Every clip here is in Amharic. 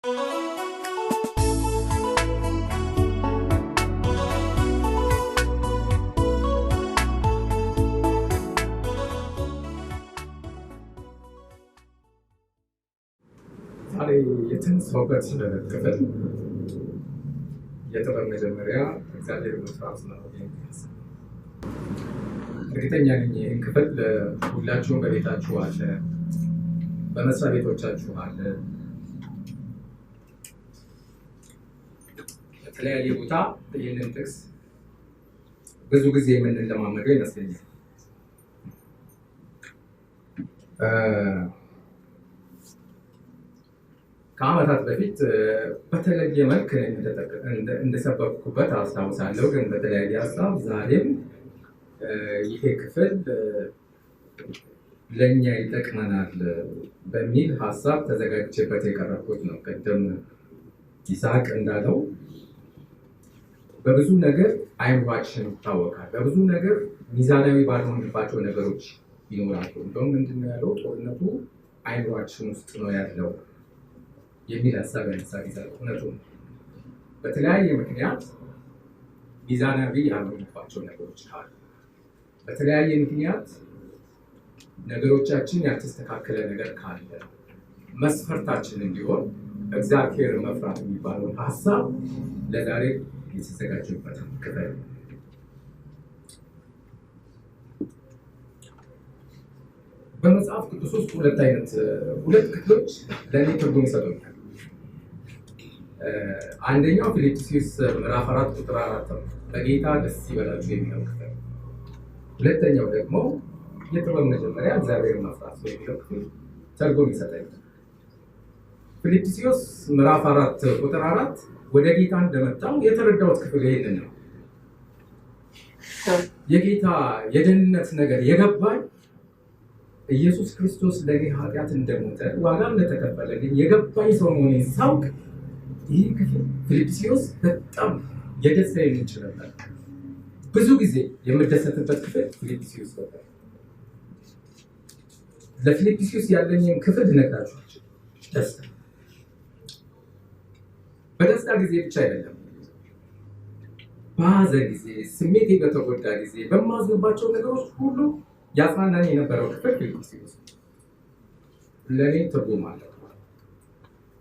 ዛሬ የተነሳሁበት ክፍል የጥበብ መጀመሪያ እግዚአብሔር መስራት ነው። እርግጠኛ ነኝ ይህን ክፍል ሁላችሁም በቤታችሁ አለ፣ በመስሪያ ቤቶቻችሁ አለ፣ በተለያየ ቦታ ይህንን ጥቅስ ብዙ ጊዜ የምንለማመደው ይመስለኛል። ከዓመታት በፊት በተለየ መልክ እንደሰበኩበት አስታውሳለሁ። ግን በተለያየ ሀሳብ ዛሬም ይሄ ክፍል ለእኛ ይጠቅመናል በሚል ሀሳብ ተዘጋጅቼበት የቀረብኩት ነው። ቅድም ይስሐቅ እንዳለው በብዙ ነገር አይምሯችን ይታወቃል። በብዙ ነገር ሚዛናዊ ባልሆንባቸው ነገሮች ይኖራሉ። እንደውም ምንድነው ያለው? ጦርነቱ አይምሯችን ውስጥ ነው ያለው የሚል ሀሳብ ያነሳል ይዛል። እውነቱ በተለያየ ምክንያት ሚዛናዊ ያልሆኑባቸው ነገሮች ካሉ፣ በተለያየ ምክንያት ነገሮቻችን ያልተስተካከለ ነገር ካለ መስፈርታችን እንዲሆን እግዚአብሔር መፍራት የሚባለውን ሀሳብ ለዛሬ የተዘጋጀበት ክፍል። በመጽሐፍ ቅዱስ ውስጥ ሁለት ክፍሎች ለእኔ ትርጉም ይሰጡኛል። አንደኛው ፊልጵስዩስ ምዕራፍ 4 ቁጥር 4 ነው፣ በጌታ ደስ ይበላችሁ የሚለው ክፍል። ሁለተኛው ደግሞ የጥበብ መጀመሪያ እግዚአብሔርን መፍራት የሚለው ክፍል ትርጉም ይሰጠኛል። ፊልጵስዩስ ምዕራፍ 4 ቁጥር 4 ወደ ጌታ እንደመጣው የተረዳሁት ክፍል ይሄንን ነው። የጌታ የደህንነት ነገር የገባኝ ኢየሱስ ክርስቶስ ለኔ ኃጢአት እንደሞተ ዋጋ እንደተከፈለልኝ የገባኝ ሰው መሆኔን ሳውቅ ይህ ክፍል ፊልጵስዩስ በጣም የደስታዬ ምንጭ ነበር። ብዙ ጊዜ የምደሰትበት ክፍል ፊልጵስዩስ ነበር። ለፊልጵስዩስ ያለኝን ክፍል ልነግራችሁ ደስታ በደስታ ጊዜ ብቻ አይደለም፣ በሐዘን ጊዜ፣ ስሜቴ በተጎዳ ጊዜ፣ በማዝንባቸው ነገሮች ሁሉ ያጽናናኝ የነበረው ክፍል ፊልጵስዩስ ለእኔ ትርጉም አለው።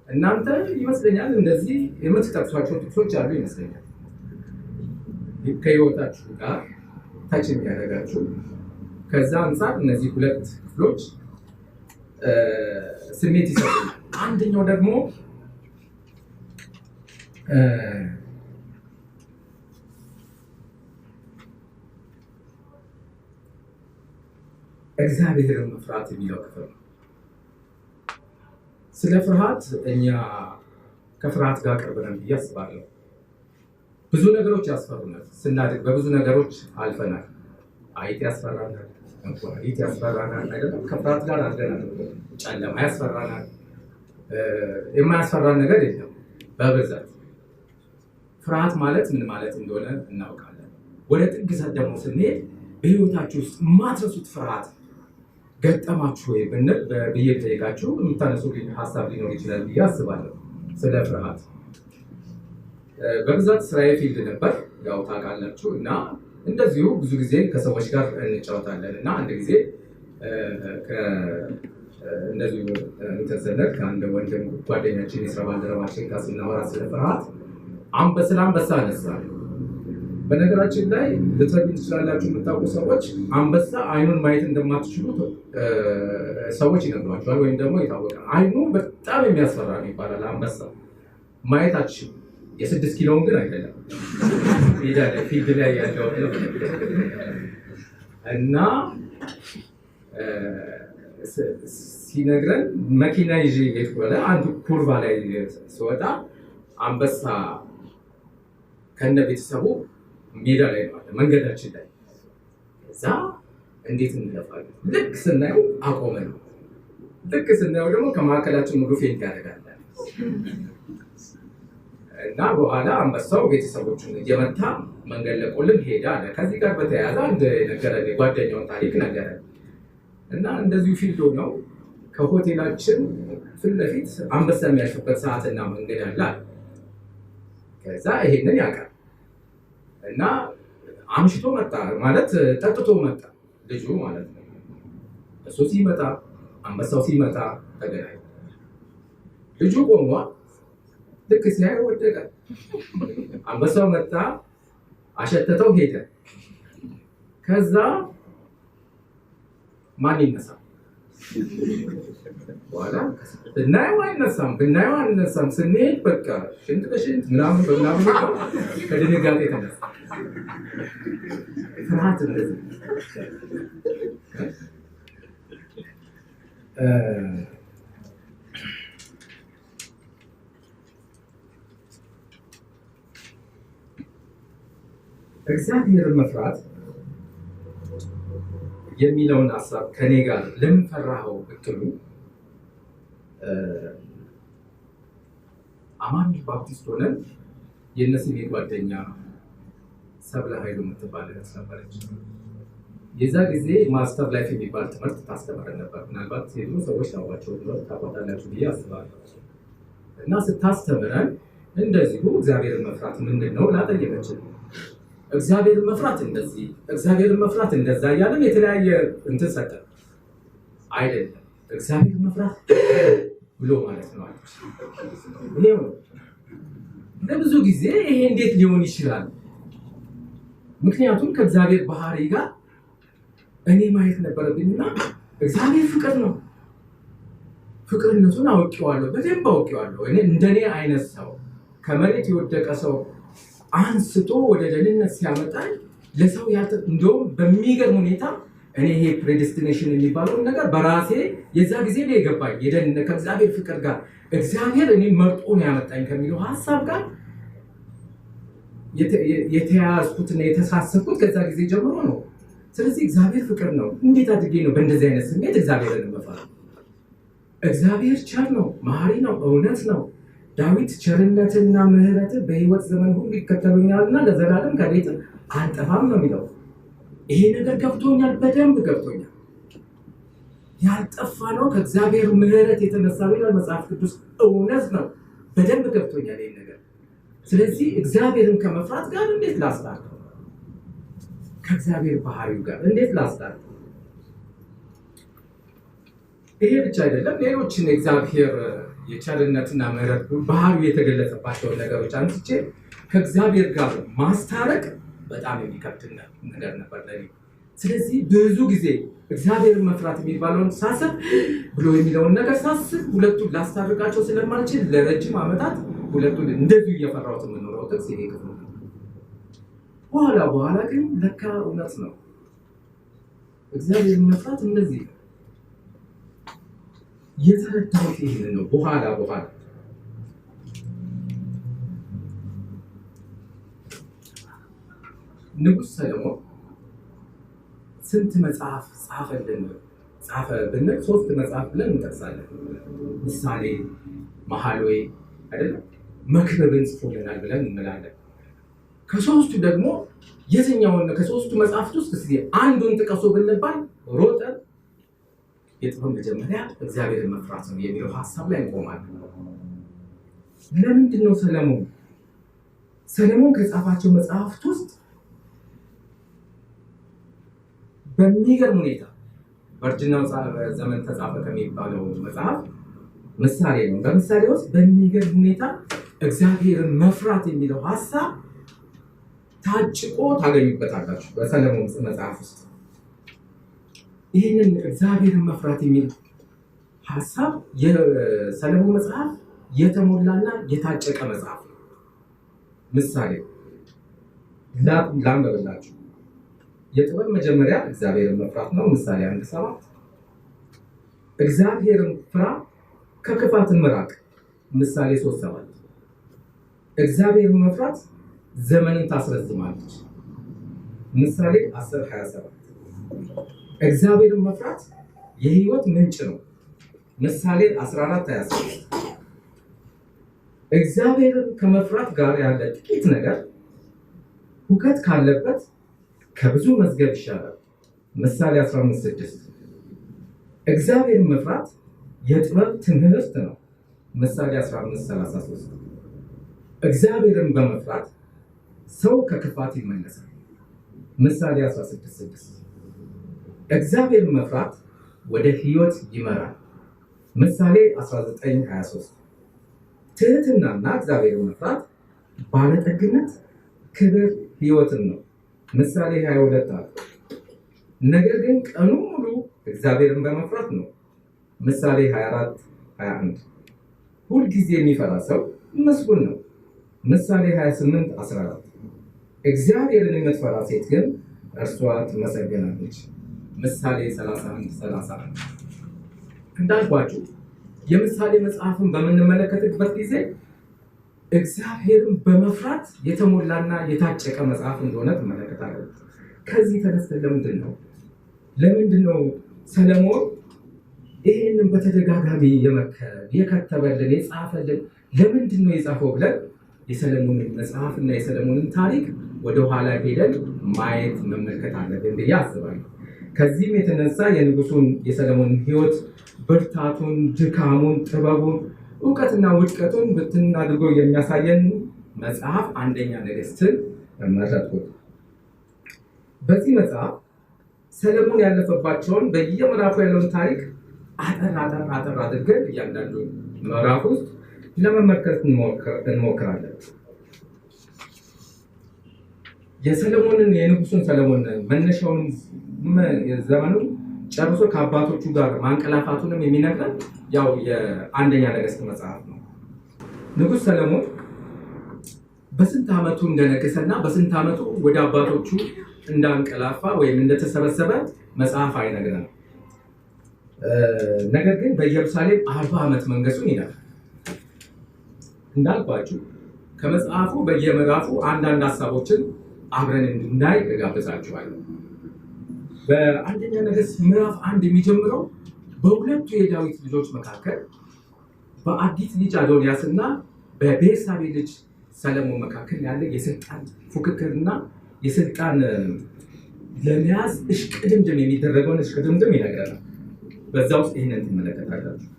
እናንተ ይመስለኛል እንደዚህ የምትጠቅሷቸው ጥቅሶች አሉ ይመስለኛል፣ ከህይወታችሁ ጋር ታች የሚያደርጋችሁ። ከዛ አንጻር እነዚህ ሁለት ክፍሎች ስሜት ይሰጡኛል። አንደኛው ደግሞ እግዚአብሔርን መፍራት የሚለው ክፍል ነው። ስለ ፍርሃት እኛ ከፍርሃት ጋር ቅርብ ነን ብዬ አስባለሁ። ብዙ ነገሮች ያስፈሩናል። ስናድግ በብዙ ነገሮች አልፈናል። አይጥ ያስፈራናል፣ እንቁራሪት ያስፈራናል አይደለም? ከፍርሃት ጋር አድገናል። ጨለማ ያስፈራናል። የማያስፈራን ነገር የለም በብዛት። ፍርሃት ማለት ምን ማለት እንደሆነ እናውቃለን። ወደ ጥግ ደግሞ ስንሄድ በህይወታችሁ ውስጥ የማትረሱት ፍርሃት ገጠማችሁ ወይ ብንል ብዬ ጠይቃችሁ የምታነሱልኝ ሀሳብ ሊኖር ይችላል ብዬ አስባለሁ። ስለ ፍርሃት በብዛት ስራዬ ፊልድ ነበር፣ ያው ታውቃላችሁ። እና እንደዚሁ ብዙ ጊዜ ከሰዎች ጋር እንጫወታለን። እና አንድ ጊዜ እንደዚሁ ተሰነድ ከአንድ ወንድም ጓደኛችን የስራ ባልደረባችን ጋር ስናወራ ስለ ፍርሃት አንበሳ አነሳ። በነገራችን ላይ ልትረዱ ትችላላችሁ። የምታውቁ ሰዎች አንበሳ አይኑን ማየት እንደማትችሉ ሰዎች ይነግሯቸዋል፣ ወይም ደግሞ ይታወቃል። አይኑ በጣም የሚያስፈራ ነው ይባላል። አንበሳ ማየት አትችሉ። የ6 ኪሎውን ግን አይደለም ፊልድ ላይ ያለው እና ሲነግረን መኪና ይዤ ቤት ወደ አንዱ ኩርባ ላይ ስወጣ አንበሳ ከነ ቤተሰቡ ሜዳ ላይ ነው አለ፣ መንገዳችን ላይ። እዛ እንዴት እንለፋለን። ልክ ስናየው አቆመ ነው። ልክ ስናየው ደግሞ ከመካከላችን ሙሉ ፌንት ያደርጋል እና በኋላ አንበሳው ቤተሰቦቹን እየመታ መንገድ ለቆልን ሄዳ አለ። ከዚህ ጋር በተያያዘ አንድ ነገረን፣ የጓደኛውን ታሪክ ነገረን። እና እንደዚሁ ፊልድ ነው ከሆቴላችን ፊት ለፊት አንበሳ የሚያልፍበት ሰዓትና መንገድ አለ። ከዛ ይሄንን ያውቃል እና አምሽቶ መጣ ማለት ጠጥቶ መጣ ልጁ ማለት ነው። እሱ ሲመጣ አንበሳው ሲመጣ ተገናኙ። ልጁ ቆሟ ልክ ሲያይ ወደቀ። አንበሳው መጣ አሸተተው ሄደ። ከዛ ማን ይነሳ? በኋላ ብናየው አይነሳም ስንሄድ በቃ ሽንት በሽንት ምናምን ከድንጋጤ ተነሳ። ፍርሃት እንደዚህ እግዚአብሔርን መፍራት የሚለውን ሀሳብ ከኔ ጋር ለምን ፈራኸው ብትሉ አማኑኤል ባፕቲስት ሆነን የነስሜ ጓደኛ ሰብለ ኃይሉ የምትባል እህት ነበረች። የዛ ጊዜ ማስተር ላይፍ የሚባል ትምህርት ታስተምረን ነበር። ምናልባት የድሮ ሰዎች ታውቋታላችሁ ብዬ አስባለሁ። እና ስታስተምረን እንደዚሁ እግዚአብሔርን መፍራት ምንድን ነው ብላ ጠየቀችን። እግዚአብሔርን መፍራት እንደዚህ፣ እግዚአብሔርን መፍራት እንደዛ እያለን የተለያየ እንትን ሰጠን። አይደለም እግዚአብሔርን መፍራት ብሎ ማለት ነው አለች። ይሄው ለብዙ ጊዜ ይሄ እንዴት ሊሆን ይችላል? ምክንያቱም ከእግዚአብሔር ባህሪ ጋር እኔ ማየት ነበረብኝና እግዚአብሔር ፍቅር ነው። ፍቅርነቱን አውቄዋለሁ፣ በደንብ አውቄዋለሁ። እኔ እንደኔ አይነት ሰው ከመሬት የወደቀ ሰው አንስቶ ወደ ደህንነት ሲያመጣኝ ለሰው እንደውም በሚገርም ሁኔታ እኔ ይሄ ፕሬዲስቲኔሽን የሚባለውን ነገር በራሴ የዛ ጊዜ ነው የገባኝ። የደህንነት ከእግዚአብሔር ፍቅር ጋር እግዚአብሔር እኔ መርጦ ነው ያመጣኝ ከሚለው ሀሳብ ጋር የተያያዝኩትና የተሳሰብኩት ከዛ ጊዜ ጀምሮ ነው። ስለዚህ እግዚአብሔር ፍቅር ነው። እንዴት አድርጌ ነው በእንደዚህ አይነት ስሜት እግዚአብሔርን መፍራት? እግዚአብሔር ቸር ነው፣ መሐሪ ነው፣ እውነት ነው። ዳዊት ቸርነትና ምሕረትን በሕይወት ዘመን ሁሉ ይከተሉኛልና ለዘላለም ከቤት አልጠፋም ነው የሚለው። ይሄ ነገር ገብቶኛል፣ በደንብ ገብቶኛል። ያልጠፋ ነው ከእግዚአብሔር ምሕረት የተነሳ ይላል መጽሐፍ ቅዱስ። እውነት ነው፣ በደንብ ገብቶኛል ይሄ ነገር። ስለዚህ እግዚአብሔርን ከመፍራት ጋር እንዴት ላስታርቅ? ከእግዚአብሔር ባህሪው ጋር እንዴት ላስታርቅ? ይሄ ብቻ አይደለም፣ ሌሎችን እግዚአብሔር የቸርነትና ምሕረት ባህሪው የተገለጸባቸውን ነገሮች አንስቼ ከእግዚአብሔር ጋር ማስታረቅ በጣም የሚከብድ ነገር ነበር ለኔ። ስለዚህ ብዙ ጊዜ እግዚአብሔርን መፍራት የሚባለውን ሳስብ ብሎ የሚለውን ነገር ሳስብ ሁለቱን ላስታርቃቸው ስለማልችል ለረጅም ዓመታት ሁለቱን እንደዚሁ እየፈራሁት የምኖረው ጥቅስ ይሄ ክፍል ነው። በኋላ ግን ለካ እውነት ነው። እግዚአብሔርን መፍራት እንደዚህ ነው። የተረዳሁት ይሄንን ነው። በኋላ ንጉሥ ሰለሞን ስንት መጽሐፍ ጻፈ ብንል 3 መጽሐፍ ብለን እንጠቅሳለን። ምሳሌ፣ መኃልየ አይደለም መክብብን ጽፎልናል ብለን እንላለን። ከሶስቱ ደግሞ የትኛውን ከሶስቱ መጽሐፍት ውስጥ እስኪ አንዱን ጥቀሱ ብንባል ሮጠ የጥበብ መጀመሪያ እግዚአብሔርን መፍራት ነው የሚለው ሀሳብ ላይ እንቆማለን። ለምንድን ነው ሰለሞን ከጻፋቸው መጽሐፍት ውስጥ በሚገርም ሁኔታ በእርጅናው ዘመን ተጻፈ ከሚባለው መጽሐፍ ምሳሌ ነው። በምሳሌ ውስጥ በሚገርም ሁኔታ እግዚአብሔርን መፍራት የሚለው ሀሳብ ታጭቆ ታገኙበታላችሁ በሰለሞን መጽሐፍ ውስጥ። ይህንን እግዚአብሔርን መፍራት የሚል ሀሳብ የሰለሞን መጽሐፍ የተሞላና የታጨቀ መጽሐፍ ነው። ምሳሌ ላንበብላችሁ። የጥበብ መጀመሪያ እግዚአብሔርን መፍራት ነው። ምሳሌ 1:7 እግዚአብሔርን ፍራ ከክፋትም ራቅ። ምሳሌ 3:7 እግዚአብሔርን መፍራት ዘመንን ታስረዝማለች። ምሳሌ 10:27 እግዚአብሔርን መፍራት የሕይወት ምንጭ ነው። ምሳሌ 14:26 እግዚአብሔርን ከመፍራት ጋር ያለ ጥቂት ነገር ሁከት ካለበት ከብዙ መዝገብ ይሻላል። ምሳሌ 15:6 እግዚአብሔርን መፍራት የጥበብ ትምህርት ነው። ምሳሌ 15:33 እግዚአብሔርን በመፍራት ሰው ከክፋት ይመለሳል። ምሳሌ 16:6 እግዚአብሔርን መፍራት ወደ ሕይወት ይመራል። ምሳሌ 19:23 ትህትናና እግዚአብሔርን መፍራት ባለጠግነት፣ ክብር፣ ሕይወትን ነው። ምሳሌ 22 ነገር ግን ቀኑ ሙሉ እግዚአብሔርን በመፍራት ነው። ምሳሌ 24:21 ሁልጊዜ የሚፈራ ሰው ምስጉን ነው። ምሳሌ 28:14 እግዚአብሔርን የምትፈራ ሴት ግን እርሷ ትመሰገናለች። ምሳሌ 31:31 እንዳልኳችሁ የምሳሌ መጽሐፍን በምንመለከትበት ጊዜ እግዚአብሔርን በመፍራት የተሞላና የታጨቀ መጽሐፍ እንደሆነ ትመለከታለን። ከዚህ ተነስተን ለምንድን ነው ሰለሞን ይህንን በተደጋጋሚ የመከረ የከተበልን የጻፈልን? ለምንድን ነው የጻፈው ብለን የሰለሞንን መጽሐፍና የሰለሞንን ታሪክ ወደኋላ ሄደን ማየት መመልከት አለብን ብዬ አስባለሁ። ከዚህም የተነሳ የንጉሱን የሰለሞንን ሕይወት ብርታቱን፣ ድካሙን፣ ጥበቡን፣ እውቀትና ውድቀቱን ብትን አድርጎ የሚያሳየን መጽሐፍ አንደኛ ነገሥትን መረጥኩት። በዚህ መጽሐፍ ሰለሞን ያለፈባቸውን በየምዕራፉ ያለውን ታሪክ አጠር አድርገን እያንዳንዱ ምዕራፍ ውስጥ ለመመልከት እንሞክራለን። የንጉሱን ሰለሞን መነሻውን ዘመኑ ጨርሶ ከአባቶቹ ጋር ማንቀላፋቱንም የሚነግረን ያው የአንደኛ ነገሥት መጽሐፍ ነው። ንጉሥ ሰለሞን በስንት ዓመቱ እንደነገሰና በስንት ዓመቱ ወደ አባቶቹ እንዳንቀላፋ ወይም እንደተሰበሰበ መጽሐፍ አይነግረንም። ነገር ግን በኢየሩሳሌም 40 ዓመት መንገሱን ይነግራል። እንዳልኳችሁ ከመጽሐፉ በየምዕራፉ አንዳንድ ሀሳቦችን አብረን እንድናይ እጋብዛችኋለሁ። በአንደኛ ነገሥት ምዕራፍ 1 የሚጀምረው በሁለቱ የዳዊት ልጆች መካከል በአጊት ልጅ አዶንያስ እና በቤርሳቤ ልጅ ሰለሞን መካከል ያለ የስልጣን ፉክክርና የስልጣን ለመያዝ እሽቅድምድም የሚደረገውን እሽቅድምድም ይነግረናል። በዛ ውስጥ ይህንን ትመለከታላችሁ።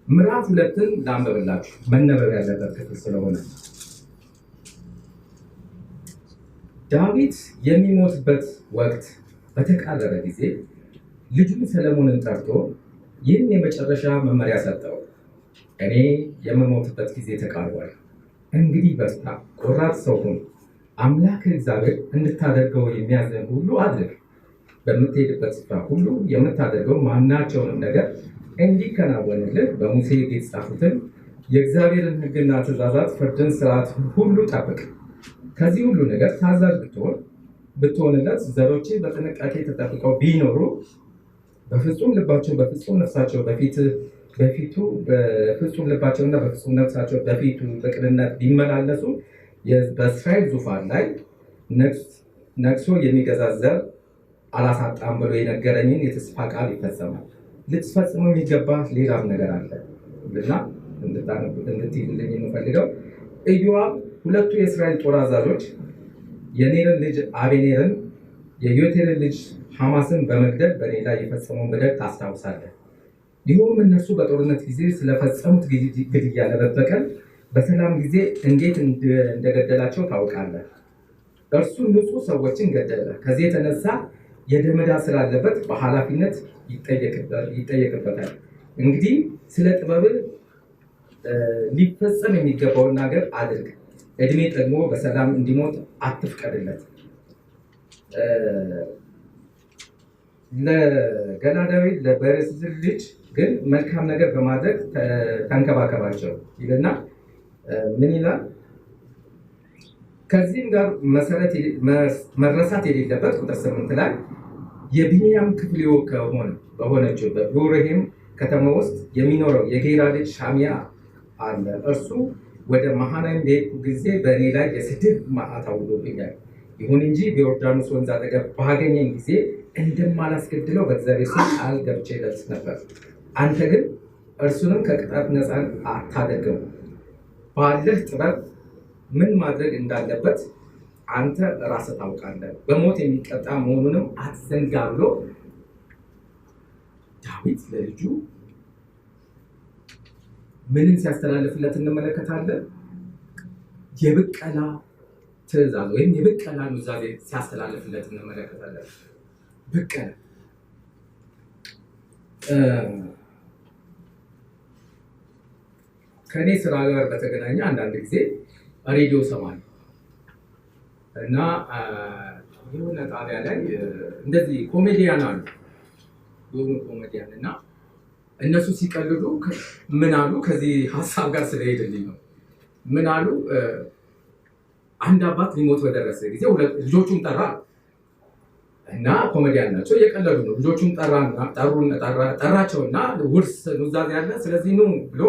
ምዕራፍ 2ን ላንብብላችሁ፣ መነበብ ያለበት ክፍል ስለሆነ። ዳዊት የሚሞትበት ወቅት በተቃረበ ጊዜ ልጁን ሰለሞንን ጠርቶ ይህን የመጨረሻ መመሪያ ሰጠው። እኔ የምሞትበት ጊዜ ተቃርቧል። እንግዲህ በርታ፣ ቆራጥ ሰው ሁን። አምላክ እግዚአብሔር እንድታደርገው የሚያዝህን ሁሉ አድርግ። በምትሄድበት ስፍራ ሁሉ የምታደርገው ማናቸውንም ነገር እንዲከናወንልህ በሙሴ ሕግ የተጻፉትን የእግዚአብሔርን ሕግና ትእዛዛት፣ ፍርድን፣ ሥርዓት ሁሉ ጠብቅ። ከዚህ ሁሉ ነገር ታዛዥ ብትሆንለት ዘሮችህ በጥንቃቄ ተጠብቀው ቢኖሩ በፍጹም ልባቸው በፍጹም ነፍሳቸው በፊቱ በፍጹም ልባቸውና በፍጹም ነፍሳቸው በፊቱ በቅንነት ቢመላለሱ በእስራኤል ዙፋን ላይ ነግሶ የሚገዛ ዘር አላሳጣም ብሎ የነገረኝን የተስፋ ቃል ይፈጸማል። ልትፈጽመው የሚገባ ሌላም ነገር አለ እና እንድትይዝልኝ የምፈልገው ኢዮአብ ሁለቱ የእስራኤል ጦር አዛዦች የኔርን ልጅ አቤኔርን የዮቴርን ልጅ ሐማስን በመግደል በእኔ ላይ የፈጸመውን በደል ታስታውሳለህ። ይኸውም እነርሱ በጦርነት ጊዜ ስለፈጸሙት ግድያ ለመበቀል በሰላም ጊዜ እንዴት እንደገደላቸው ታውቃለህ። እርሱ ንጹሕ ሰዎችን ገደለ። ከዚህ የተነሳ የደም ዕዳ ስላለበት በኃላፊነት ይጠየቅበታል። እንግዲህ ስለ ጥበብ ሊፈጸም የሚገባውን ነገር አድርግ። እድሜ ጠግሞ በሰላም እንዲሞት አትፍቀድለት። ለገላዳዊ ለበረዝ ልጅ ግን መልካም ነገር በማድረግ ተንከባከባቸው ይልና ምን ይላል? ከዚህም ጋር መረሳት የሌለበት ቁጥር 8 ላይ የቢንያም ክፍል በሆነችው በቤርሳቤህ ከተማ ውስጥ የሚኖረው የጌራ ልጅ ሻሚያ አለ። እርሱ ወደ መሃናይም በሄድኩ ጊዜ በእኔ ላይ የስድብ መዓት አውሎብኛል። ይሁን እንጂ በዮርዳኖስ ወንዝ አጠገብ ባገኘኝ ጊዜ እንደማላስገድለው በእግዚአብሔር ስም ቃል ገብቼለት ነበር። አንተ ግን እርሱንም ከቅጣት ነፃ አታደርገው። ባለህ ጥበብ ምን ማድረግ እንዳለበት አንተ ራስህ ታውቃለህ። በሞት የሚቀጣ መሆኑንም አትዘንጋ ብሎ ዳዊት ለልጁ ምንን ሲያስተላልፍለት እንመለከታለን? የብቀላ ትእዛዝ ወይም የብቀላ ኑዛዜ ሲያስተላልፍለት እንመለከታለን። ብቀላ ከእኔ ስራ ጋር በተገናኘ አንዳንድ ጊዜ ሬዲዮ ሰማለሁ እና የሆነ ጣቢያ ላይ እንደዚህ ኮሜዲያን አሉ የሆኑ ኮሜዲያን እና እነሱ ሲቀልዱ ምን አሉ? ከዚህ ሀሳብ ጋር ስለሄድልኝ ነው። ምን አሉ? አንድ አባት ሊሞት በደረሰ ጊዜ ልጆቹን ጠራ እና ኮሜዲያን ናቸው፣ እየቀለዱ ነው። ልጆቹን ጠራቸውና ውርስ ኑዛዜ ያለ ስለዚህ ኑ ብሎ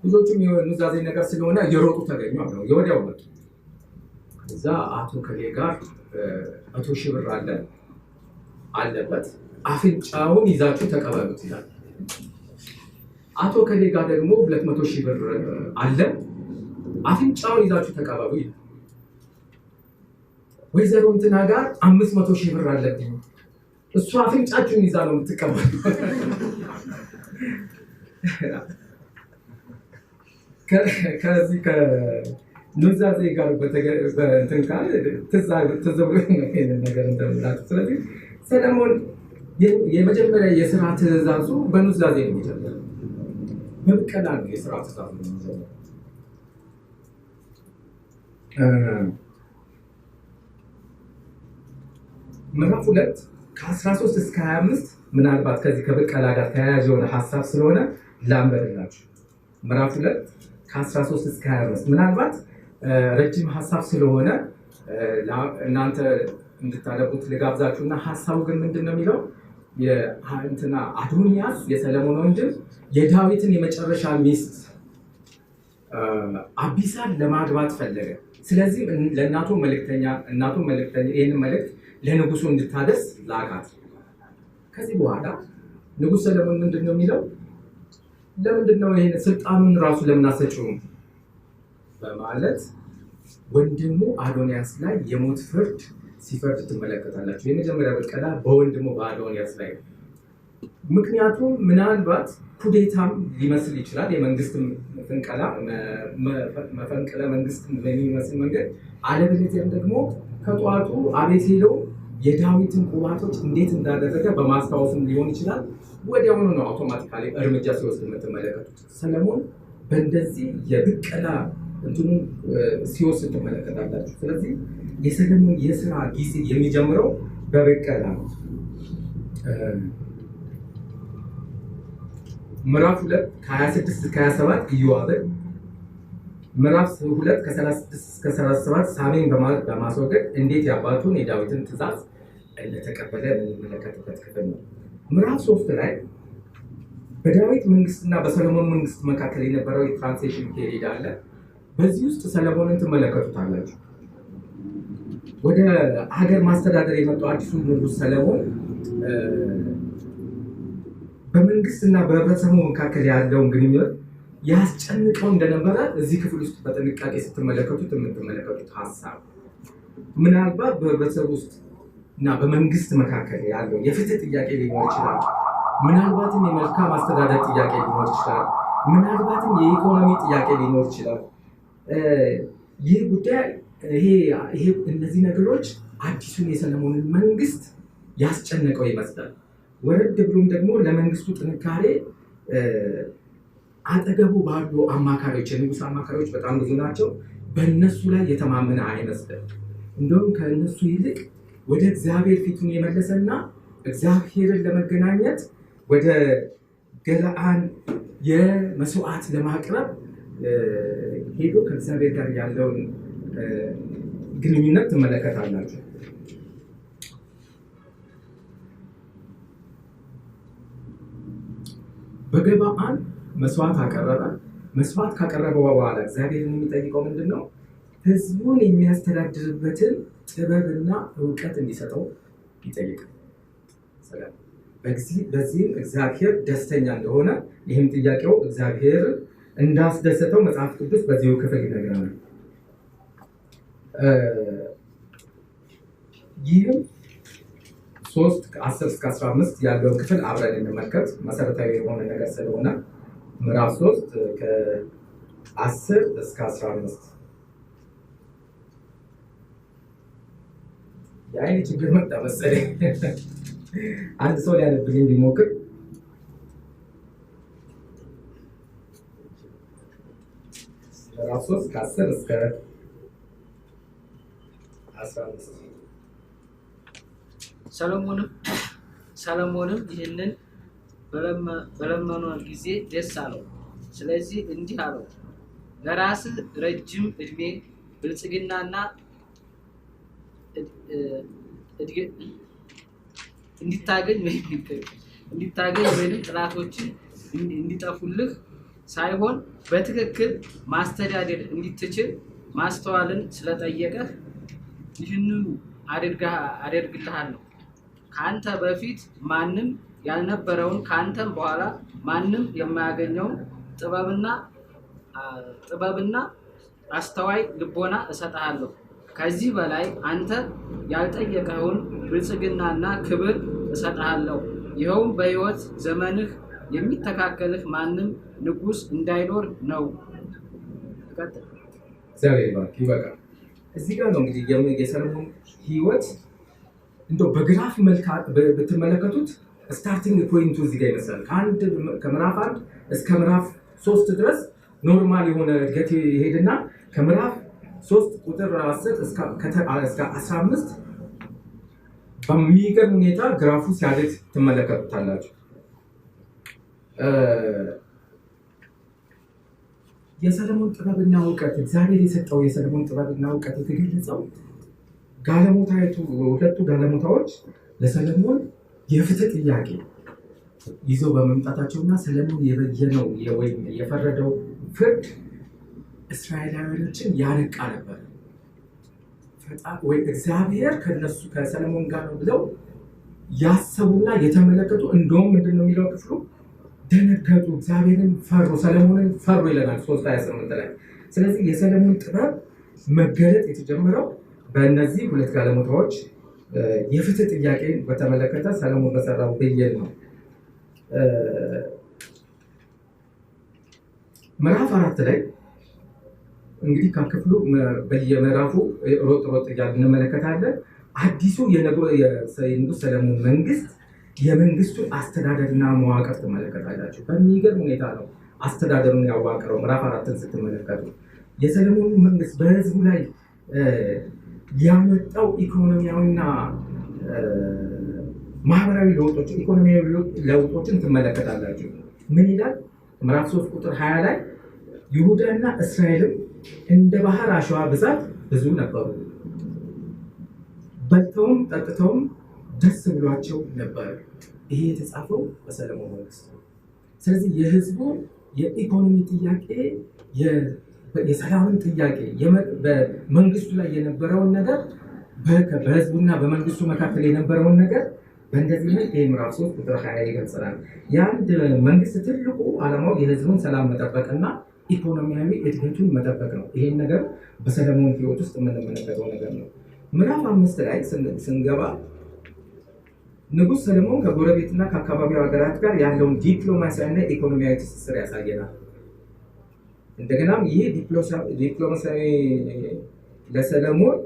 ልጆቹም ኑዛዜ ነገር ስለሆነ እየሮጡ ተገኙ ነው። የወዲያው መጡ። እዛ አቶ ከሌ ጋር 100,000 ብር አለበት፣ አፍንጫውን ይዛችሁ ተቀበሉት ይላል። አቶ ከሌ ጋር ደግሞ 200,000 ብር አለ፣ አፍንጫውን ይዛችሁ ተቀበሉ ይላል። ወይዘሮ እንትና ጋር 500,000 ብር አለብኝ፣ እሱ አፍንጫችሁን ይዛ ነው የምትቀበሉ። ከዚህ ከኑዛዜ ጋር በእንትን ካለ ትዝ ብሎኝ ነው ይሄንን ነገር እንደምላችሁ። ስለዚህ ሰለሞን የመጀመሪያ የስራ ትእዛዙ በኑዛዜ ነው የሚጀምረው። በብቀላ ነው የስራ ትእዛዙ የሚጀምረው። ምዕራፍ 2 ከ13 እስከ 25 ምናልባት ከዚህ ከብቀላ ጋር ተያያዥ የሆነ ሀሳብ ስለሆነ ላንበብላችሁ። ምዕራፍ 2 ከ13 እስከ 25 ምናልባት ረጅም ሀሳብ ስለሆነ እናንተ እንድታነቡት ልጋብዛችሁና ሀሳቡ ግን ምንድን ነው የሚለው? የእንትና አዶንያስ የሰለሞን ወንድም የዳዊትን የመጨረሻ ሚስት አቢሳን ለማግባት ፈለገ። ስለዚህ ለእናቱ መልእክተኛ ይህንን መልእክት ለንጉሱ እንድታደርስ ላካት። ከዚህ በኋላ ንጉሥ ሰለሞን ምንድን ነው የሚለው? ለምንድን ነው ይሄን ስልጣኑን ራሱ ለምን አሰጪውም በማለት ወንድሙ አዶንያስ ላይ የሞት ፍርድ ሲፈርድ ትመለከታላችሁ። የመጀመሪያ ብቀላ በወንድሙ በአዶንያስ ላይ። ምክንያቱም ምናልባት ኩዴታም ሊመስል ይችላል፣ የመንግስት መፈንቅለ መንግስት በሚመስል መንገድ፣ አለበለዚያም ደግሞ ከጠዋቱ አቤሴሎም የዳዊትን ቁባቶች እንዴት እንዳደረገ በማስታወስም ሊሆን ይችላል። ወዲያውኑ ነው አውቶማቲካሊ እርምጃ ሲወስድ የምትመለከቱት። ሰለሞን በእንደዚህ የብቀላ እንትኑ ሲወስድ ትመለከታላችሁ። ስለዚህ የሰለሞን የስራ ጊዜ የሚጀምረው በብቀላ ነው። ምዕራፍ 2 ከ26 እስከ 27 ኢዮአብን፣ ምዕራፍ 2 ከ36 እስከ 37 ሳሜን በማስወገድ እንዴት የአባቱን የዳዊትን ትእዛዝ እንደተቀበለ የምንመለከትበት ክፍል ነው። ምዕራፍ 3 ላይ በዳዊት መንግስትና በሰለሞን መንግስት መካከል የነበረው የትራንዚሽን ፔሪድ አለ። በዚህ ውስጥ ሰለሞንን ትመለከቱታላችሁ። ወደ ሀገር ማስተዳደር የመጣው አዲሱ ንጉሥ ሰለሞን በመንግስትና በህብረተሰቡ መካከል ያለውን ግንኙነት ያስጨንቀው እንደነበረ እዚህ ክፍል ውስጥ በጥንቃቄ ስትመለከቱት የምትመለከቱት ሀሳብ ምናልባት በህብረተሰቡ ውስጥ እና በመንግስት መካከል ያለው የፍትህ ጥያቄ ሊኖር ይችላል። ምናልባትም የመልካም አስተዳደር ጥያቄ ሊኖር ይችላል። ምናልባትም የኢኮኖሚ ጥያቄ ሊኖር ይችላል። ይህ ጉዳይ እነዚህ ነገሮች አዲሱን የሰለሞንን መንግስት ያስጨነቀው ይመስላል። ወረድ ብሎም ደግሞ ለመንግስቱ ጥንካሬ አጠገቡ ባሉ አማካሪዎች፣ የንጉስ አማካሪዎች በጣም ብዙ ናቸው። በእነሱ ላይ የተማመነ አይመስልም። እንደውም ከእነሱ ይልቅ ወደ እግዚአብሔር ፊቱን የመለሰና እግዚአብሔርን ለመገናኘት ወደ ገለአን የመስዋዕት ለማቅረብ ሄዶ ከእግዚአብሔር ጋር ያለውን ግንኙነት ትመለከታላችሁ። በገለአን መስዋዕት አቀረበ። መስዋዕት ካቀረበ በኋላ እግዚአብሔርን የሚጠይቀው ምንድን ነው? ህዝቡን የሚያስተዳድርበትን ጥበብና እውቀት እንዲሰጠው ይጠይቃል። በዚህም እግዚአብሔር ደስተኛ እንደሆነ፣ ይህም ጥያቄው እግዚአብሔር እንዳስደሰተው መጽሐፍ ቅዱስ በዚሁ ክፍል ይነግረናል። ይህም 3 ከ10 እስከ 15 ያለውን ክፍል አብረን እንመልከት። መሰረታዊ የሆነ ነገር ስለሆነ ምዕራፍ 3 ከ10 እስከ 15 የአይን ችግር መጣ መሰለኝ። አንድ ሰው ሊያነብልኝ ቢሞክር። ምዕራፍ 3 ከ10 እስከ 15 ሰሎሞንም ይህንን በለመኑ ጊዜ ደስ አለው። ስለዚህ እንዲህ አለው፣ ለራስህ ረጅም ዕድሜ ብልጽግናና እንዲታገኝ ወይም ጥላቶችን እንዲጠፉልህ ሳይሆን በትክክል ማስተዳደር እንድትችል ማስተዋልን ስለጠየቀህ ይህንኑ አደርግልሃለሁ። ከአንተ በፊት ማንም ያልነበረውን ከአንተም በኋላ ማንም የማያገኘውን ጥበብና አስተዋይ ልቦና እሰጥሃለሁ። ከዚህ በላይ አንተ ያልጠየቀውን ብልጽግናና ክብር እሰጥሃለሁ። ይኸውም በሕይወት ዘመንህ የሚተካከልህ ማንም ንጉሥ እንዳይኖር ነው። እግዚአብሔር ይበቃል። እዚህ ጋር ነው እንግዲህ የሰሎሞን ሕይወት እንደው በግራፍ መልክ ብትመለከቱት ስታርቲንግ ፖይንቱ እዚህ ጋር ይመስላል። ከምዕራፍ 1 እስከ ምዕራፍ 3 ድረስ ኖርማል የሆነ እድገት ይሄድና ከምዕራፍ 3 ቁጥር 10 እስከ 15 በሚገርም ሁኔታ ግራፉ ሲያድግ ትመለከቱታላችሁ። የሰሎሞን ጥበብና እውቀት እግዚአብሔር የሰጠው የሰሎሞን ጥበብና እውቀት የተገለጸው ሁለቱ ጋለሞታዎች ለሰሎሞን የፍትህ ጥያቄ ይዘው በመምጣታቸውና ሰሎሞን የበየነው ወይም የፈረደው ፍርድ እስራኤላውያኖችን ያነቃ ነበር። እግዚአብሔር ከሰሎሞን ጋር ነው ብለው ያሰቡና የተመለከቱ እንደውም ምንድን ነው የሚለው ክፍሉ ደነገጡ፣ እግዚአብሔርን ፈሩ፣ ሰሎሞንን ፈሩ ይለናል 3:28 ላይ። ስለዚህ የሰሎሞን ጥበብ መገለጥ የተጀመረው በእነዚህ ሁለት ጋለሞታዎች የፍትህ ጥያቄን በተመለከተ ሰሎሞን በሰራው ብይን ነው። ምዕራፍ 4 ላይ እንግዲህ ከክፍሉ በየምዕራፉ ሮጥ እያልን እንመለከታለን። አዲሱ የንጉሥ ሰሎሞን መንግስት የመንግስቱን አስተዳደርና መዋቅር ትመለከታላችሁ። በሚገርም ሁኔታ ነው አስተዳደሩን ያዋቀረው። ምዕራፍ 4ን ስትመለከቱ የሰሎሞን መንግስት በህዝቡ ላይ ያመጣው ኢኮኖሚያዊና ማህበራዊ ለውጦችን ትመለከታላችሁ። ምን ይላል? ምዕራፍ 3 ቁጥር 20 ላይ ይሁዳና እስራኤልም እንደ ባህር አሸዋ ብዛት ብዙ ነበሩ፣ በልተውም ጠጥተውም ደስ ብሏቸው ነበር። ይሄ የተጻፈው በሰሎሞን መንግስት ነው። ስለዚህ የህዝቡ የኢኮኖሚ ጥያቄ፣ የሰላምን ጥያቄ፣ በመንግስቱ ላይ የነበረውን ነገር፣ በህዝቡና በመንግስቱ መካከል የነበረውን ነገር በእንደዚህ ላይ ይህ ምዕራፍ 3 ቁጥር 20 ይገልጸናል። የአንድ መንግስት ትልቁ ዓላማው የህዝቡን ሰላም መጠበቅና ኢኮኖሚያዊ እድገቱን መጠበቅ ነው። ይሄን ነገር በሰሎሞን ህይወት ውስጥ የምንመለከተው ነገር ነው። ምዕራፍ 5 ላይ ስንገባ ንጉሥ ሰሎሞን ከጎረቤትና ከአካባቢው ሀገራት ጋር ያለውን ዲፕሎማሲያዊና ኢኮኖሚያዊ ትስስር ያሳየናል። እንደገናም ይህ ዲፕሎማሲያዊ ለሰሎሞን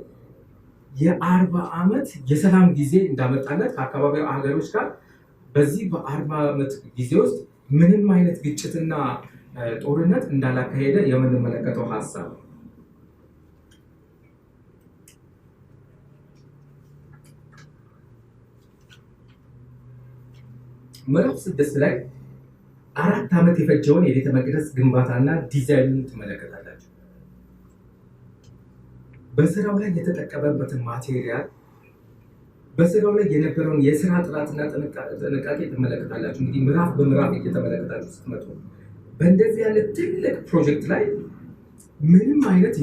የ40 ዓመት የሰላም ጊዜ እንዳመጣለት ከአካባቢው ሀገሮች ጋር በዚህ በ40 ዓመት ጊዜ ውስጥ ምንም አይነት ግጭትና ጦርነት እንዳላካሄደ የምንመለከተው ሀሳብ ነው። ምዕራፍ 6 ላይ 4 ዓመት የፈጀውን የቤተ መቅደስ ግንባታና ዲዛይኑን ትመለከታላችሁ። በስራው ላይ የተጠቀመበትን ማቴሪያል፣ በስራው ላይ የነበረውን የስራ ጥራትና ጥንቃቄ ትመለከታላችሁ። እንግዲህ ምዕራፍ በምዕራፍ እየተመለከታችሁ ስትመጡ በእንደዚህ ያለ ትልቅ ፕሮጀክት ላይ ምንም አይነት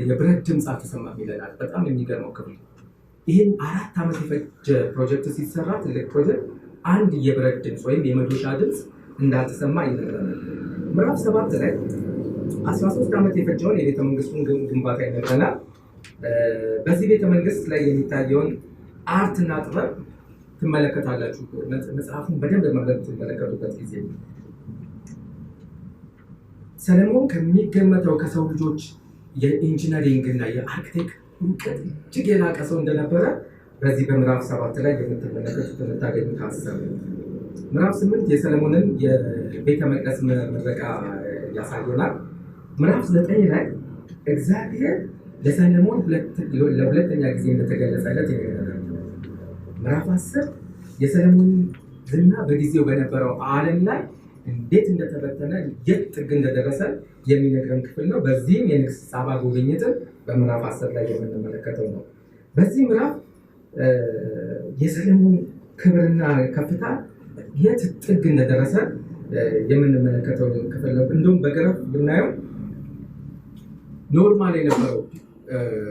የብረት ድምፅ አልተሰማም ይለናል። በጣም የሚገርመው ክፍል ይህን 4 ዓመት የፈጀ ፕሮጀክት ሲሰራ ትልቅ ፕሮጀክት አንድ የብረት ድምፅ ወይም የመዶሻ ድምፅ እንዳልተሰማ ይነግረናል። ምዕራፍ 7 ላይ 13 ዓመት የፈጀውን የቤተ መንግስቱን ግንባታ ይነግረናል። በዚህ ቤተ መንግስት ላይ የሚታየውን አርትና ጥበብ ትመለከታላችሁ። መጽሐፉን በደንብ ትመለከቱበት ጊዜ ሰለሞን ከሚገመተው ከሰው ልጆች የኢንጂነሪንግ እና የአርክቴክት እውቀት እጅግ የላቀ ሰው እንደነበረ በዚህ በምዕራፍ 7 ላይ የምትመለከቱት የምታገኙት ሀሳብ ነው። ምዕራፍ 8 የሰለሞንን የቤተ መቅደስ ምረቃ ያሳየናል። ምዕራፍ 9 ላይ እግዚአብሔር ለሰለሞን ለሁለተኛ ጊዜ እንደተገለጸለት ይነግረናል። ምዕራፍ 10 የሰለሞን ዝና በጊዜው በነበረው ዓለም ላይ እንዴት እንደተበተነ የት ጥግ እንደደረሰ የሚነግረን ክፍል ነው። በዚህም የንግስት ሳባ ጉብኝትን በምዕራፍ 10 ላይ የምንመለከተው ነው። በዚህ ምዕራፍ የሰለሞን ክብርና ከፍታ የት ጥግ እንደደረሰ የምንመለከተው ክፍል ነው። እንደውም በገረፍ ብናየው ኖርማል የነበረው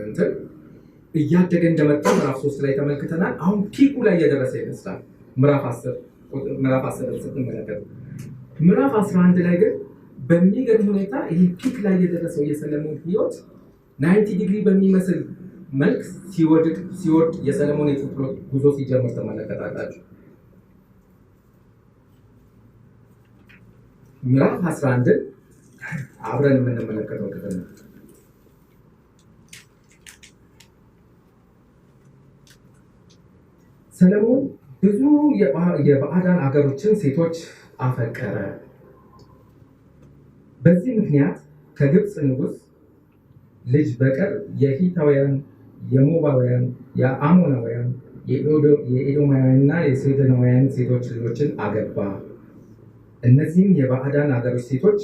እንትን እያደገ እንደመጣ ምዕራፍ 3 ላይ ተመልክተናል። አሁን ፒኩ ላይ እየደረሰ ይመስላል። ምዕራፍ 10 ስትመለከቱ ምዕራፍ 11 ላይ ግን በሚገርም ሁኔታ ይህ ፒክ ላይ የደረሰው የሰለሞን ህይወት 90 ዲግሪ በሚመስል መልክ ሲወርድ የሰለሞን የጥፋት ጉዞ ሲጀምር ተመለከታላችሁ። ምዕራፍ 11 አብረን የምንመለከተው ክፍል ነው። ሰለሞን ብዙ የባዕዳን አገሮችን ሴቶች አፈቀረ። በዚህ ምክንያት ከግብፅ ንጉሥ ልጅ በቀር የሂታውያን፣ የሞባውያን፣ የአሞናውያን፣ የኤዶማውያንና የሴዶናውያን ሴቶች ልጆችን አገባ። እነዚህም የባዕዳን አገሮች ሴቶች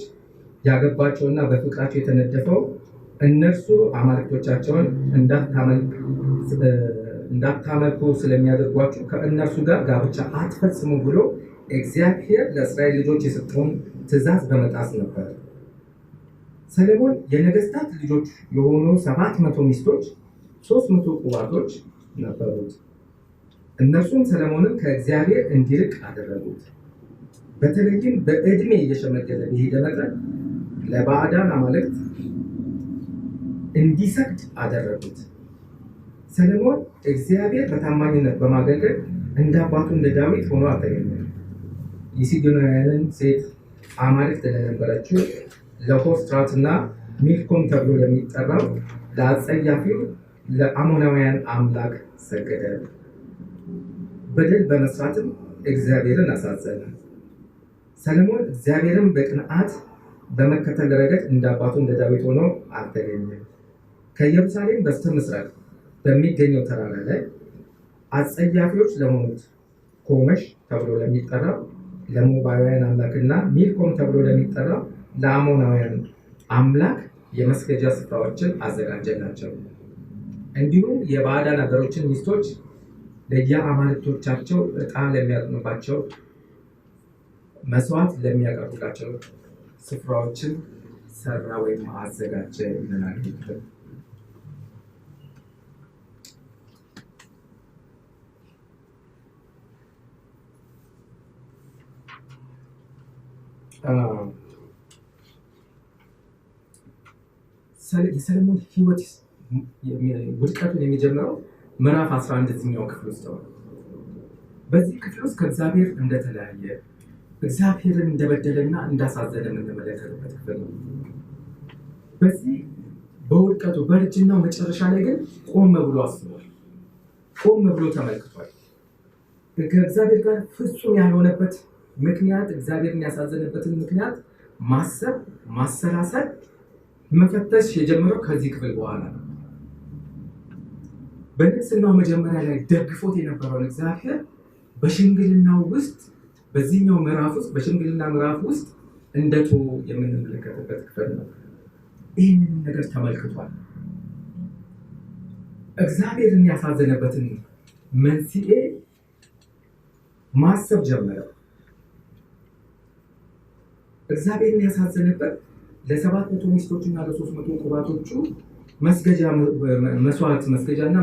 ያገባቸውና በፍቅራቸው የተነደፈው እነርሱ አማልክቶቻቸውን እንዳታመልኩ ስለሚያደርጓችሁ ከእነርሱ ጋር ጋብቻ አትፈጽሙ ብሎ እግዚአብሔር ለእስራኤል ልጆች የሰጠውን ትእዛዝ በመጣስ ነበር። ሰለሞን የነገስታት ልጆች የሆኑ 700 ሚስቶች፣ 300 ቁባቶች ነበሩት። እነርሱም ሰለሞንን ከእግዚአብሔር እንዲርቅ አደረጉት። በተለይም በዕድሜ እየሸመገለ በሄደ መጠን ለባዕዳን አማልክት እንዲሰግድ አደረጉት። ሰለሞን እግዚአብሔር በታማኝነት በማገልገል እንደ አባቱ እንደ ዳዊት ሆኖ አልተገኘም። የሲዶናውያንን ሴት አማልክት ለነበረችው ለሆስትራት እና ሚልኮም ተብሎ ለሚጠራው ለአጸያፊው ለአሞናውያን አምላክ ሰገደ። በደል በመስራትም እግዚአብሔርን አሳዘነ። ሰለሞን እግዚአብሔርን በቅንዓት በመከተል ረገድ እንደ አባቱ እንደ ዳዊት ሆኖ አልተገኘም። ከኢየሩሳሌም በስተ ምስራቅ በሚገኘው ተራራ ላይ አጸያፊዎች ለሆኑት ኮመሽ ተብሎ ለሚጠራው ለሞባውያን አምላክና ሚልኮም ተብሎ ለሚጠራው ለአሞናውያን አምላክ የመስገጃ ስፍራዎችን አዘጋጀላቸው። እንዲሁም የባዕዳን አገሮችን ሚስቶች ለየአማልክቶቻቸው ዕጣን ለሚያጥኑባቸው መስዋዕት ለሚያቀርቡላቸው ስፍራዎችን ሰራ ወይም አዘጋጀ ይለናል። የሰለሞን ህይወት ውድቀቱን የሚጀምረው ምዕራፍ 11ኛው ክፍል ውስጥ ነው። በዚህ ክፍል ውስጥ ከእግዚአብሔር እንደተለያየ እግዚአብሔርን እንደበደለና እንዳሳዘነ የምንመለከትበት ክፍል ነው። በዚህ በውድቀቱ በእርጅናው መጨረሻ ላይ ግን ቆም ብሎ አስቧል። ቆም ብሎ ተመልክቷል። ከእግዚአብሔር ጋር ፍጹም ያልሆነበት ምክንያት፣ እግዚአብሔርን ያሳዘነበትን ምክንያት ማሰብ፣ ማሰላሰል፣ መፈተሽ የጀመረው ከዚህ ክፍል በኋላ ነው። በንግስናው መጀመሪያ ላይ ደግፎት የነበረውን እግዚአብሔር በሽምግልናው ውስጥ በዚህኛው ምዕራፍ ውስጥ በሽምግልና ምዕራፍ ውስጥ እንደቶ የምንመለከትበት ክፍል ነው። ይህንን ነገር ተመልክቷል። እግዚአብሔርን ያሳዘነበትን መንስኤ ማሰብ ጀመረ። እግዚአብሔርን ያሳዘነበት ለ700 ሚስቶችና ለ300 ቁባቶቹ መስገጃና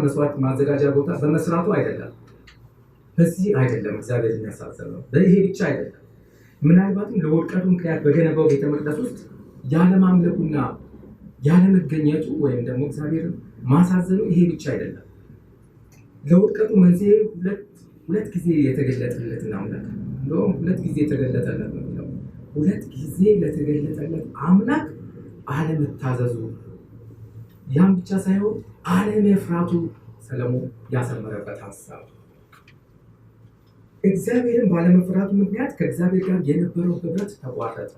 መስዋዕት ማዘጋጃ ቦታ በመስራቱ አይደለም። በዚህ አይደለም እግዚአብሔርን ያሳዘነው። ይሄ ብቻ አይደለም። ምናልባትም ለውድቀቱ ምክንያት በገነባው ቤተ መቅደስ ውስጥ ያለማምለኩና ያለመገኘቱ ወይም ደግሞ እግዚአብሔርን ማሳዘኑ ይሄ ብቻ አይደለም። ለውድቀቱ መንስኤ ሁለት ጊዜ የተገለጠለት አምላክ እንደውም 2 ጊዜ የተገለጠለት ነው። ሁለት ጊዜ ለተገለጠለት አምላክ አለመታዘዙ፣ ያም ብቻ ሳይሆን አለመፍራቱ ሰለሞን ያሰመረበት ሀሳብ። እግዚአብሔርን ባለመፍራቱ ምክንያት ከእግዚአብሔር ጋር የነበረው ህብረት ተቋረጠ።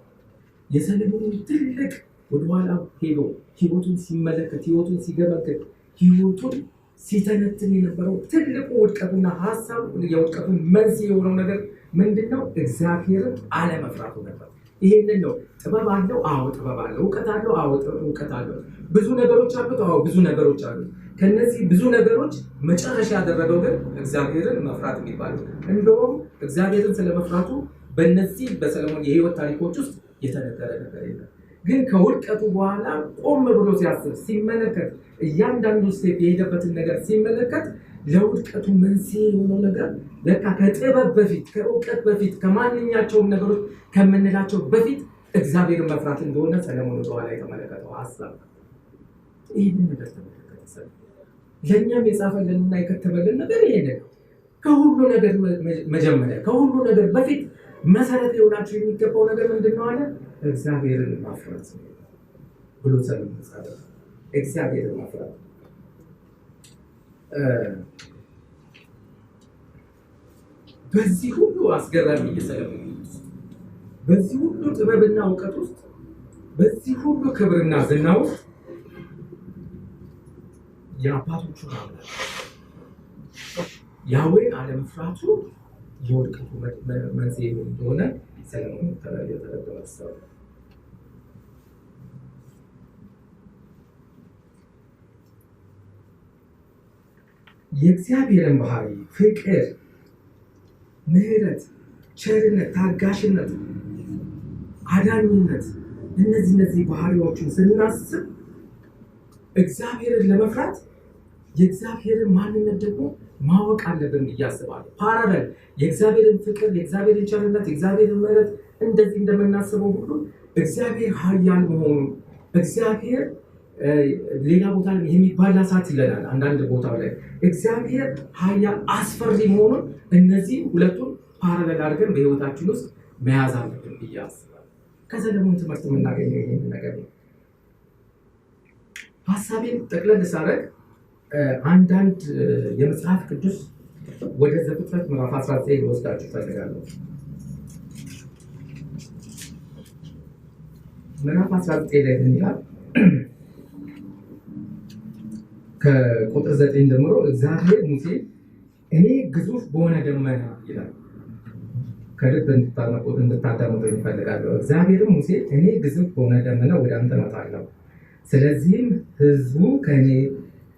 የሰለሞን ትልቅ ወደኋላ ሄዶ ህይወቱን ሲመለከት፣ ህይወቱን ሲገመግም፣ ህይወቱን ሲተነትን የነበረው ትልቁ ውድቀቱና ሀሳቡ የውድቀቱ መንስኤ የሆነው ነገር ምንድነው? እግዚአብሔርን አለመፍራቱ ነበር። ይህንን ነው ጥበብ አለው፣ አዎ ጥበብ አለው። እውቀት አለው፣ አዎ እውቀት አለው። ብዙ ነገሮች አሉት፣ አዎ ብዙ ነገሮች አሉት። ከነዚህ ብዙ ነገሮች መጨረሻ ያደረገው ግን እግዚአብሔርን መፍራት የሚባለው። እንደውም እግዚአብሔርን ስለመፍራቱ በእነዚህ በሰለሞን የህይወት ታሪኮች ውስጥ የተነገረ ነገር የለም። ግን ከውድቀቱ በኋላ ቆም ብሎ ሲያስብ፣ ሲመለከት፣ እያንዳንዱ ስቴፕ የሄደበትን ነገር ሲመለከት ለውድቀቱ መንስኤ የሆነው ነገር ለካ ከጥበብ በፊት፣ ከእውቀት በፊት፣ ከማንኛቸውም ነገሮች ከምንላቸው በፊት እግዚአብሔርን መፍራት እንደሆነ ሰለሞን በኋላ የተመለከተው ሀሳብ። ይህንን ነገር ተመለከተ። ለእኛም የጻፈልንና የከተበልን ነገር ይሄን ነው። ከሁሉ ነገር መጀመሪያ፣ ከሁሉ ነገር በፊት መሰረት ሊሆናችሁ የሚገባው ነገር ምንድነው አለ? እግዚአብሔርን ማፍራት ብሎ ሰለሞን ጻፈ። እግዚአብሔርን ማፍራት። በዚህ ሁሉ አስገራሚ የሰለሞን በዚህ ሁሉ ጥበብና እውቀት ውስጥ፣ በዚህ ሁሉ ክብርና ዝና ውስጥ የአባቶቹ አምላክ ያዌን አለመፍራቱ የውድቀቱ መንስኤ እንደሆነ ሰለሞን የተረዳው ሀሳብ። የእግዚአብሔርን ባህሪ፣ ፍቅር፣ ምሕረት፣ ቸርነት፣ ታጋሽነት፣ አዳኝነት እነዚህ ባህሪዎችን ስናስብ እግዚአብሔርን ለመፍራት የእግዚአብሔርን ማንነት ደግሞ ማወቅ አለብን ብዬ አስባለሁ። ፓራሌል የእግዚአብሔርን ፍቅር፣ የእግዚአብሔርን ቸርነት፣ የእግዚአብሔርን ምሕረት እንደዚህ እንደምናስበው ሁሉ እግዚአብሔር ኃያል መሆኑ፣ እግዚአብሔር ሌላ ቦታ ላይ የሚባላ እሳት ይለናል። አንዳንድ ቦታ ላይ እግዚአብሔር ኃያል አስፈሪ መሆኑን እነዚህ ሁለቱን ፓራሌል አድርገን በህይወታችን ውስጥ መያዝ አለብን ብዬ አስባለሁ። ከሰለሞን ትምህርት የምናገኘው ይህን ነገር ነው። ሀሳቤን ጠቅለል ሳደርግ አንዳንድ የመጽሐፍ ቅዱስ ወደ ዘፍጥረት ምዕራፍ 19 ልወስዳችሁ እፈልጋለሁ። ምዕራፍ 19 ላይ ምን ይላል? ከቁጥር 9 ጀምሮ እግዚአብሔር ሙሴ እኔ ግዙፍ በሆነ ደመና ይላል። ከልብ እንድታዳምጡ እፈልጋለሁ። እግዚአብሔርም ሙሴ እኔ ግዙፍ በሆነ ደመና ወደ አንተ እመጣለሁ፣ ስለዚህም ህዝቡ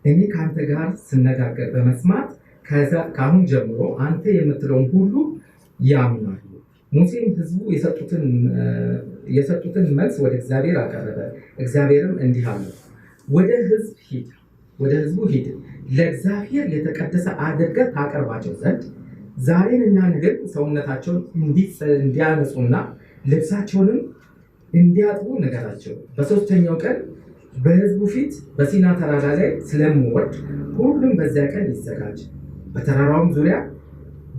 እኔ ከአንተ ጋር ስነጋገር በመስማት ከአሁን ጀምሮ አንተ የምትለውን ሁሉ ያምናሉ። ሙሴም ህዝቡ የሰጡትን መልስ ወደ እግዚአብሔር አቀረበ። እግዚአብሔርም እንዲህ አለ፣ ወደ ህዝቡ ሂድ፣ ለእግዚአብሔር የተቀደሰ አድርገህ ታቀርባቸው ዘንድ ዛሬንና ነገን ሰውነታቸውን እንዲያነጹና ልብሳቸውንም እንዲያጥቡ ንገራቸው። በሦስተኛው ቀን በህዝቡ ፊት በሲና ተራራ ላይ ስለምወርድ ሁሉም በዚያ ቀን ይዘጋጅ። በተራራውም ዙሪያ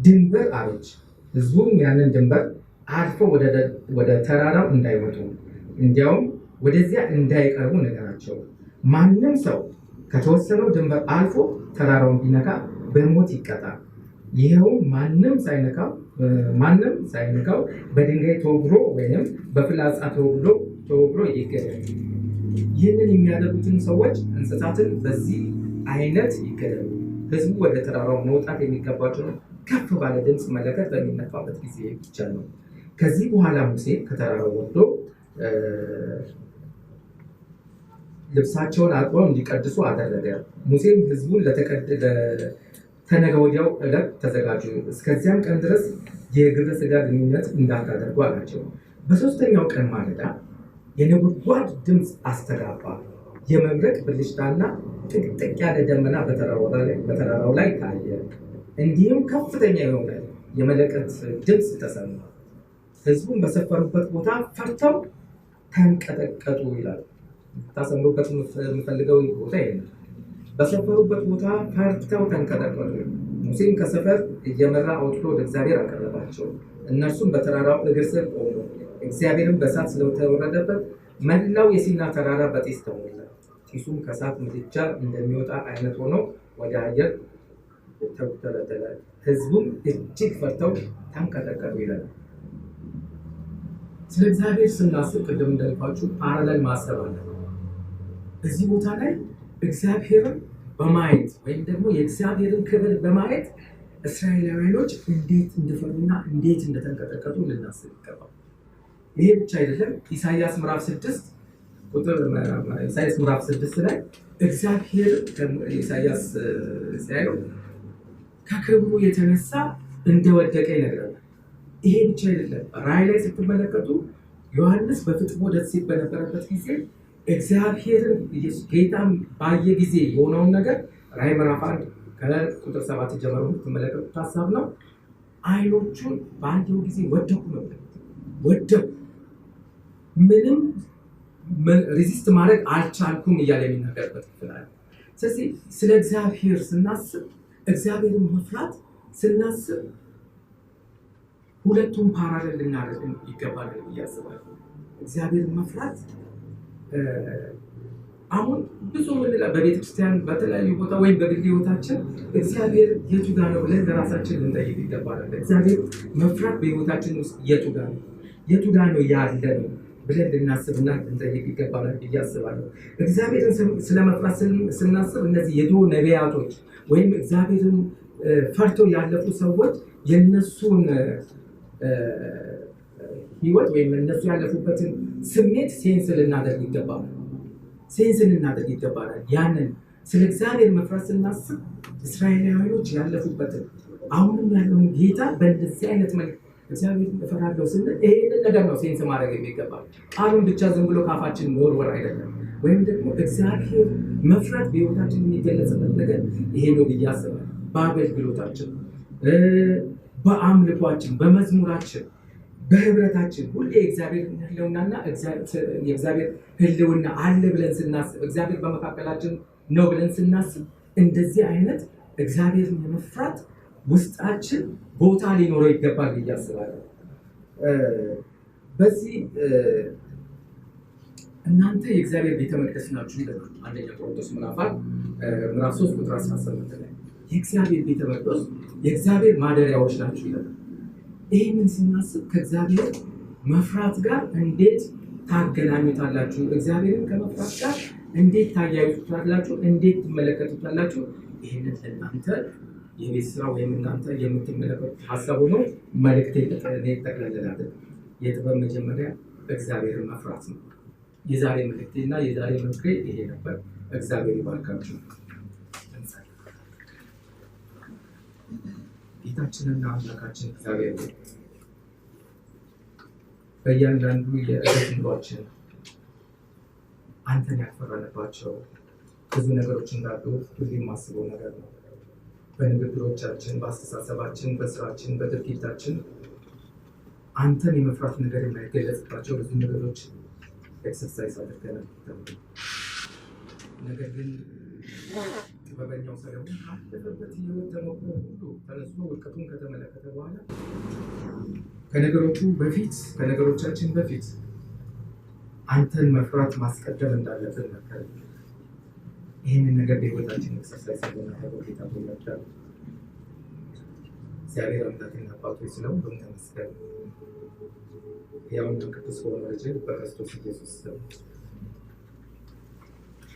ድንበር አለች። ህዝቡም ያንን ድንበር አልፎ ወደ ተራራው እንዳይወጡ እንዲያውም ወደዚያ እንዳይቀርቡ ንገራቸው። ማንም ሰው ከተወሰነው ድንበር አልፎ ተራራውን ቢነካ በሞት ይቀጣል። ይኸው ማንም ሳይነካው በድንጋይ ተወግሮ ወይም በፍላጻ ተወግሮ ይገደል። ይህንን የሚያደርጉትን ሰዎች እንስሳትን በዚህ አይነት ይገደሉ። ህዝቡ ወደ ተራራው መውጣት የሚገባቸውን ከፍ ባለ ድምፅ መለከት በሚነፋበት ጊዜ ብቻ ነው። ከዚህ በኋላ ሙሴ ከተራራው ወርዶ ልብሳቸውን አጥበው እንዲቀድሱ አደረገ። ሙሴም ህዝቡን ለተነገ ወዲያው ዕለት ተዘጋጁ፣ እስከዚያም ቀን ድረስ የግብረ ሥጋ ግንኙነት እንዳታደርጉ አላቸው። በሦስተኛው ቀን ማለዳ የነጎድጓድ ድምፅ አስተጋባ። የመብረቅ ብልጭታና ጥቅጥቅ ያለ ደመና በተራራው ላይ ታየ። እንዲሁም ከፍተኛ የሆነ የመለከት ድምፅ ተሰማ። ህዝቡን በሰፈሩበት ቦታ ፈርተው ተንቀጠቀጡ ይላል። ታሰምሩበት የምፈልገው ቦታ የለም። በሰፈሩበት ቦታ ፈርተው ተንቀጠቀጡ። ሙሴም ከሰፈር እየመራ አውጥቶ ወደ እግዚአብሔር አቀረባቸው። እነርሱም በተራራው እግር ስር ቆሙ። እግዚአብሔርም በእሳት ስለተወረደበት መላው የሲና ተራራ በጢስ ተሞላ። ጢሱም ከእሳት ምድጃ እንደሚወጣ አይነት ሆኖ ወደ አየር ተውተለተለ። ሕዝቡም እጅግ ፈርተው ተንቀጠቀጡ ይላል። ስለ እግዚአብሔር ስናስብ ቅድም እንዳልኳችሁ ፓራለል ማሰብ አለ። እዚህ ቦታ ላይ እግዚአብሔርን በማየት ወይም ደግሞ የእግዚአብሔርን ክብር በማየት እስራኤላውያኖች እንዴት እንደፈሩና እንዴት እንደተንቀጠቀጡ ልናስብ ይገባል። ይሄ ብቻ አይደለም። ኢሳይያስ ምዕራፍ 6 ላይ እግዚአብሔር ኢሳይያስ ሲያየው ከክብሩ የተነሳ እንደወደቀ ይነግራል። ይሄ ብቻ አይደለም። ራእይ ላይ ስትመለከቱ ዮሐንስ በፍጥሞ ደሴት በነበረበት ጊዜ እግዚአብሔርን ጌታን ባየ ጊዜ የሆነውን ነገር ራእይ ምዕራፍ 1 ከቁጥር 7 ጀምሮ የምትመለከቱት ሀሳብ ነው። አይኖቹን ባየው ጊዜ ወደቁ ወደቁ፣ ምንም ሬዚስት ማድረግ አልቻልኩም እያለ የሚናገርበት ክፍል አለ። ስለዚህ ስለ እግዚአብሔር ስናስብ እግዚአብሔርን መፍራት ስናስብ ሁለቱም ፓራሌል ልናደርግ ይገባል ብዬ አስባለሁ። እግዚአብሔርን መፍራት አሁን ብዙ በቤተክርስቲያን በተለያዩ ቦታ ወይም በግል ህይወታችን እግዚአብሔር የቱ ጋር ነው ብለን ለራሳችን ልንጠይቅ ይገባል። እግዚአብሔር መፍራት በህይወታችን ውስጥ የቱ ጋር ነው ያለ ነው ብለን ልናስብና ልንጠይቅ ይገባል ብዬ አስባለሁ። እግዚአብሔርን ስለመፍራት ስናስብ እነዚህ የድሮ ነቢያቶች ወይም እግዚአብሔርን ፈርተው ያለፉ ሰዎች የነሱን ህይወት ወይም እነሱ ያለፉበትን ስሜት ሴንስ ልናደርግ ይገባል። ያንን ስለ እግዚአብሔር መፍራት ስናስብ እስራኤላውያኖች ያለፉበትን አሁንም ያለውን ጌታ በእንደዚህ አይነት መልክ እግዚአብሔር እፈራለሁ ስንል ይሄንን ነገር ነው ሴንስ ማድረግ የሚገባል። ቃሉን ብቻ ዝም ብሎ ካፋችን መወርወር አይደለም። ወይም ደግሞ እግዚአብሔር መፍራት በህይወታችን የሚገለጽበት ነገር ይሄ ነው ብዬ አስባለሁ። በአገልግሎታችን፣ በአምልኳችን፣ በመዝሙራችን፣ በህብረታችን ሁሌ የእግዚአብሔር ህልውናና የእግዚአብሔር ህልውና አለ ብለን ስናስብ እግዚአብሔር በመካከላችን ነው ብለን ስናስብ እንደዚህ አይነት እግዚአብሔርን የመፍራት ውስጣችን ቦታ ሊኖረው ይገባል ብዬ አስባለሁ። በዚህ እናንተ የእግዚአብሔር ቤተ መቅደስ ናችሁ ይላል አንደኛ ቆሮንቶስ ምዕራፍ 3 ቁጥር 18 ላይ የእግዚአብሔር ቤተ መቅደስ የእግዚአብሔር ማደሪያዎች ናችሁ ይላል። ይህንን ስናስብ ከእግዚአብሔር መፍራት ጋር እንዴት ታገናኙታላችሁ? እግዚአብሔርን ከመፍራት ጋር እንዴት ታያዩታላችሁ? እንዴት ትመለከቱታላችሁ? ይህንን ለእናንተ የቤት ስራ ወይም እናንተ የምትመለከቱት ሀሳቡ ነው። መልእክቴ ጠቅለልላል። የጥበብ መጀመሪያ እግዚአብሔርን መፍራት ነው። የዛሬ መልእክቴና የዛሬ ምክሬ ይሄ ነበር። እግዚአብሔር ይባርካችሁ። ጌታችንና አምላካችን እግዚአብሔር በእያንዳንዱ የዕለት ኑሯችን አንተን ያፈራንባቸው ብዙ ነገሮች እንዳሉ ሁሌ የማስበው ነገር ነው። በንግግሮቻችን፣ በአስተሳሰባችን፣ በስራችን፣ በድርጊታችን አንተን የመፍራት ነገር የማይገለጽባቸው ብዙ ነገሮች ኤክሰርሳይዝ አድርገናል። ነገር ግን ጥበበኛው ሰለሞን ካለፈበት ህይወት ተሞክሮ ሁሉ ተነስቶ ውድቀቱን ከተመለከተ በኋላ ከነገሮቻችን በፊት አንተን መፍራት ማስቀደም እንዳለብን መከረ። ይህንን ነገር በህይወታችን ኤክሰርሳይዝ አድርገናል። ጌታ ይርዳን። እግዚአብሔር አምላክና አባቶች ስለው ተመስገን። ያውና ቅዱስ ሆኖ ልጅ በክርስቶስ ኢየሱስ